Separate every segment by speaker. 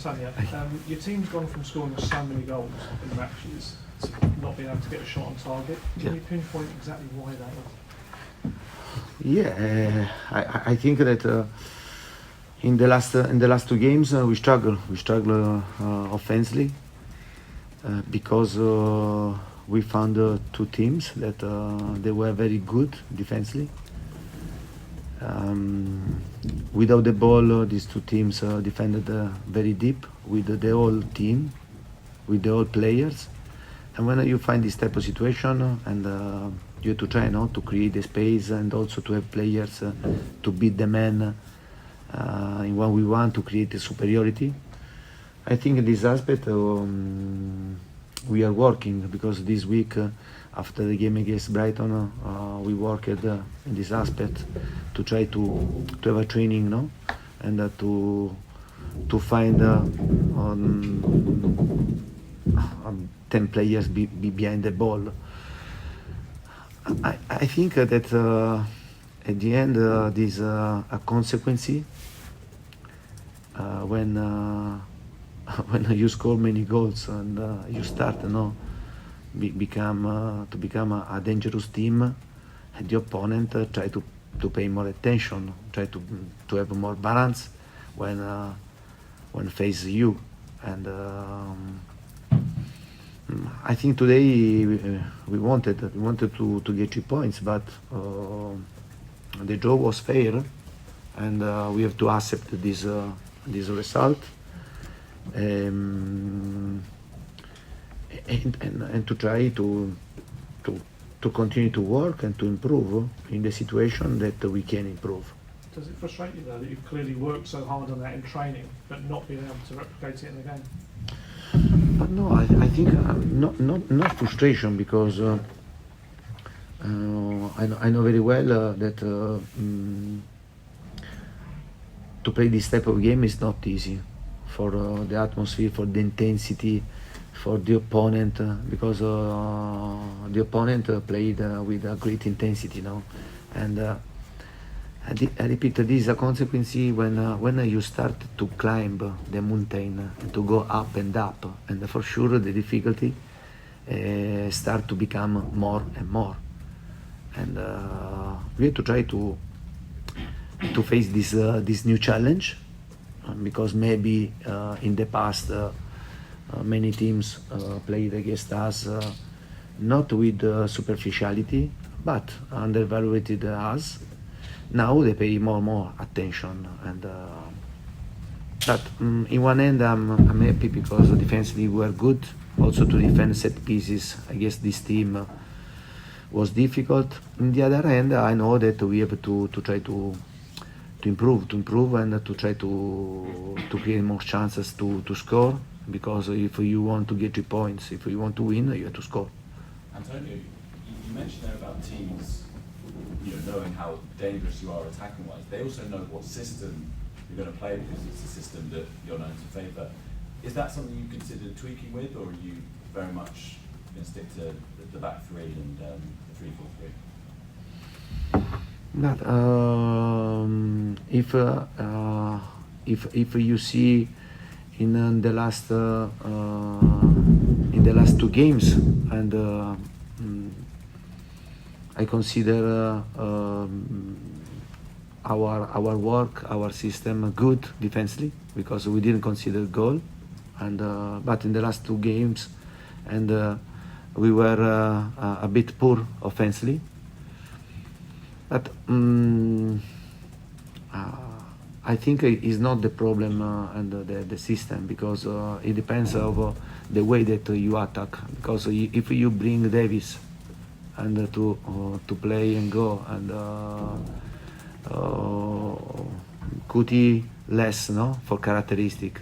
Speaker 1: Tanya, your team's gone from scoring so many goals in matches to not being able to get a shot on target. Can you pinpoint exactly why that was?
Speaker 2: Yeah, I think that in the last two games we struggle offensively because we found two teams that they were very good defensively. Without the ball, these two teams defended very deep with the whole team, with the whole players. And when you find this type of situation, and you have to try to create the space and also to have players to beat the man in 1v1 to create the superiority. I think in this aspect we are working, because this week after the game against Brighton we worked in this aspect to try to have a training, and to find 10 players be behind the ball. I think that at the end this a consequence when you score many goals and you start become a dangerous team, and the opponent try to pay more attention, try to have more balance when face you. And I think today we wanted to get 3 points, but the draw was fair, and we have to accept this result, and to try to continue to work and to improve in the situation that we can improve.
Speaker 1: Does it frustrate you though that you've clearly worked so hard on that in training, but not being able to replicate it in the game?
Speaker 2: But no, I think not frustration, because I know very well that to play this type of game is not easy, for the atmosphere, for the intensity, for the opponent, because the opponent played with a great intensity, and I repeat, this is a consequence when you start to climb the mountain, to go up, and for sure the difficulty start to become more and more, and we have to try to face this new challenge, because maybe in the past many teams played against us not with superficiality, but undervaluated us. Now they pay more attention, and but in one end I'm happy, because defensively we were good. Also to defend set pieces against this team was difficult. On the other hand, I know that we have to try to improve, and to try to create more chances to score, because if you want to get 3 points, if you want to win, you have to score.
Speaker 3: Antonio, you mentioned there about teams knowing how dangerous you are attacking-wise. They also know what system you're going to play, because it's a system that you're known to favour. Is that something you consider tweaking with, or are you very much going to stick to the back three and the 3-4-3?
Speaker 2: If you see in the last 2 games, and I consider our work, our system good defensively, because we didn't consider goal, and but in the last 2 games, and we were a bit poor offensively. But I think it's not the problem and the system, because it depends on the way that you attack. Because if you bring Davis and to play and go, and Kuti less, for characteristic,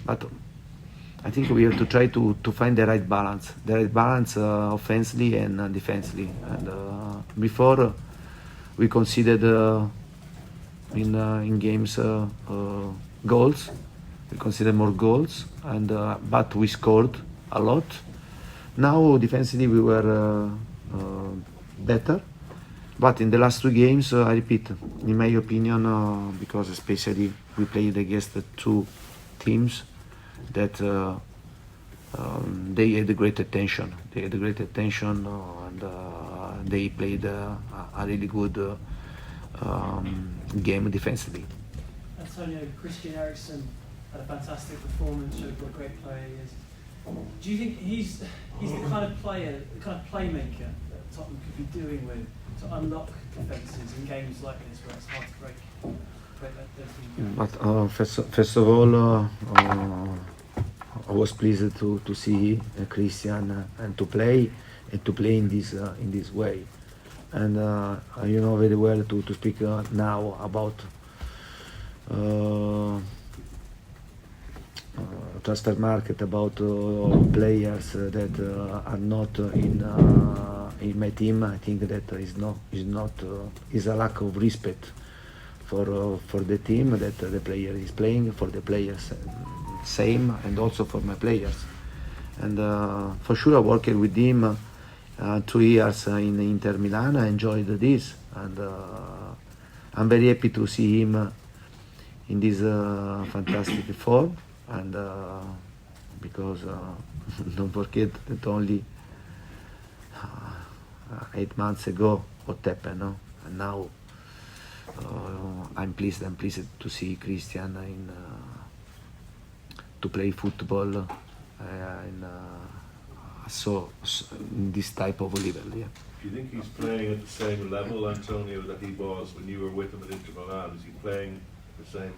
Speaker 2: but I think we have to try to find the right balance offensively and defensively. And before we considered in games goals, we considered more goals, and but we scored a lot. Now defensively we were better, but in the last 2 games, I repeat, in my opinion, because especially we played against the 2 teams that they had great attention. They had great attention, and they played a really good game defensively.
Speaker 4: Antonio, Christian Eriksen had a fantastic performance, showed what a great player he is. Do you think he's the kind of player, the kind of playmaker that Tottenham could be doing with to unlock defences in games like this where it's hard to break that defense?
Speaker 2: But first of all, I was pleased to see Christian and to play in this way. And you know very well to speak now about transfer market, about players that are not in my team. I think that is a lack of respect for the team that the player is playing, for the players same, and also for my players. And for sure I worked with him 2 years in Inter Milan. I enjoyed this, and I'm very happy to see him in this fantastic form. And because don't forget that only 8 months ago what happened, no? And now I'm pleased to see Christian to play football in this type of level. Yeah.
Speaker 5: Do you think he's playing at the same level, Antonio, that he was when you were with him at Inter Milan? Is he playing at the same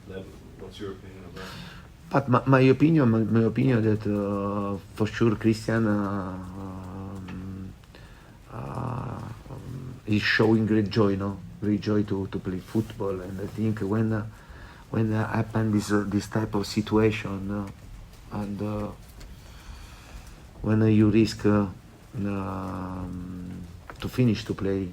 Speaker 5: level? What's your opinion of that?
Speaker 2: But my opinion that for sure Christian is showing great joy, great joy to play football. And I think when happen this type of situation, and when you risk to finish to play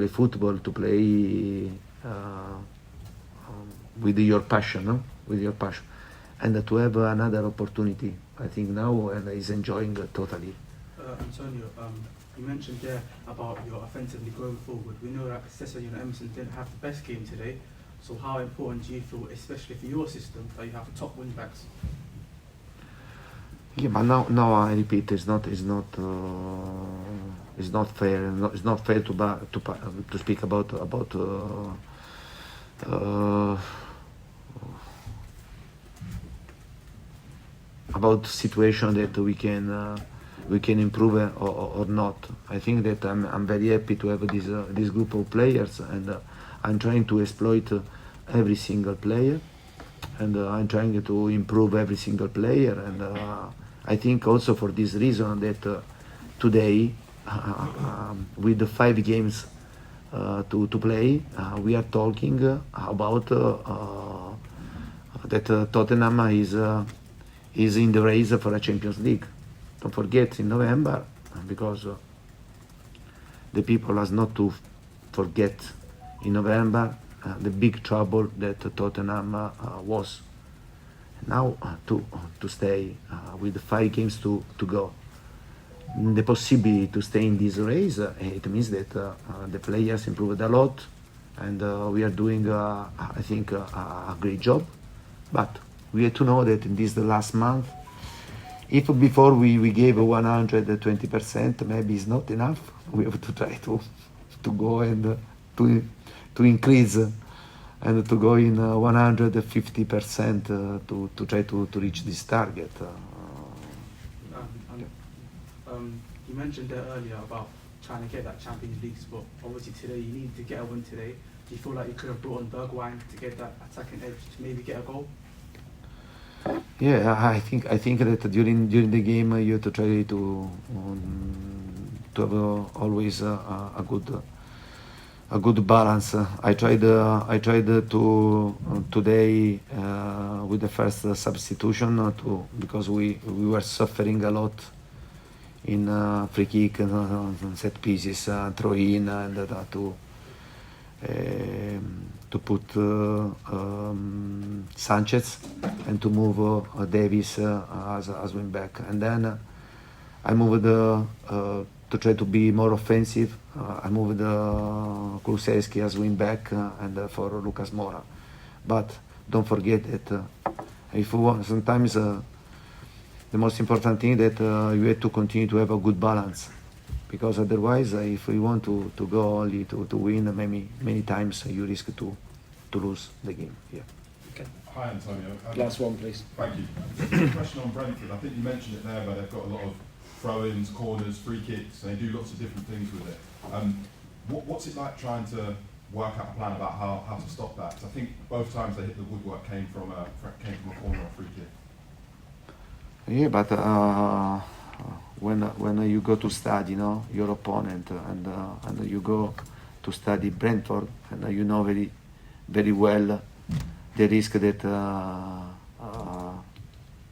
Speaker 2: football, to play with your passion, and to have another opportunity, I think now, and he's enjoying totally.
Speaker 6: Antonio, you mentioned there about your offensively going forward. We know that Cesar and Emerson didn't have the best game today, so how important do you feel, especially for your system, that you have the top wing backs?
Speaker 2: Yeah, but now I repeat, it's not fair. It's not fair to speak about situation that we can improve or not. I think that I'm very happy to have this group of players, and I'm trying to exploit every single player, and I'm trying to improve every single player. And I think also for this reason that today, with the 5 games to play, we are talking about that Tottenham is in the race for a Champions League. Don't forget in November, because the people has not to forget in November the big trouble that Tottenham was. Now to stay with 5 games to go, the possibility to stay in this race, it means that the players improved a lot, and we are doing I think a great job. But we have to know that in this the last month, if before we gave 120%, maybe it's not enough. We have to try to go and to increase and to go in 150% to try to reach this target.
Speaker 6: You mentioned there earlier about trying to get that Champions League spot. Obviously today you needed to get a win today. Do you feel like you could have brought on Bergwijn to get that attacking edge to maybe get a goal?
Speaker 2: Yeah, I think that during the game you have to try to have always a good balance. I tried to today with the first substitution because we were suffering a lot in free kick, set pieces, throw in, and to put Sanchez and to move Davis as wing back, and then I moved to try to be more offensive. I moved Kulusevski as wing back and for Lucas Moura, but don't forget that if you want, sometimes the most important thing that you have to continue to have a good balance, because otherwise if you want to go only to win many times, you risk to lose the game. Yeah.
Speaker 7: Hi Antonio.
Speaker 8: Last one, please.
Speaker 7: Thank you. Question on Brentford. I think you mentioned it there, but they've got a lot of throw-ins, corners, free kicks, and they do lots of different things with it. What's it like trying to work out a plan about how to stop that? 'Cause I think both times they hit the woodwork came from a corner or a free kick.
Speaker 2: Yeah, but when you go to study, your opponent, and you go to study Brentford, and you know very, very well the risk that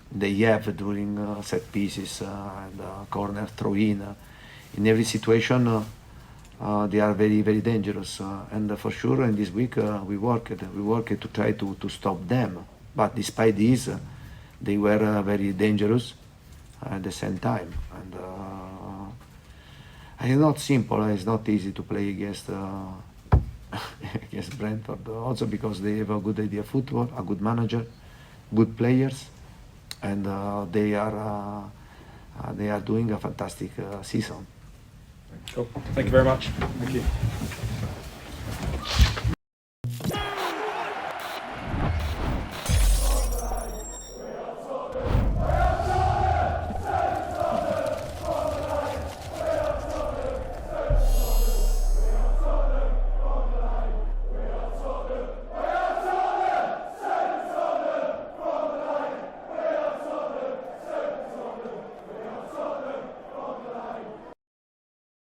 Speaker 2: they have during set pieces and corner throw-in. In every situation, they are very, very dangerous. And for sure, in this week, we worked to try to stop them. But despite this, they were very dangerous at the same time. And it's not simple. It's not easy to play against against Brentford. Also because they have a good idea of football, a good manager, good players, and they are doing a fantastic season.
Speaker 8: Cool. Thank you very much.
Speaker 1: Thank you.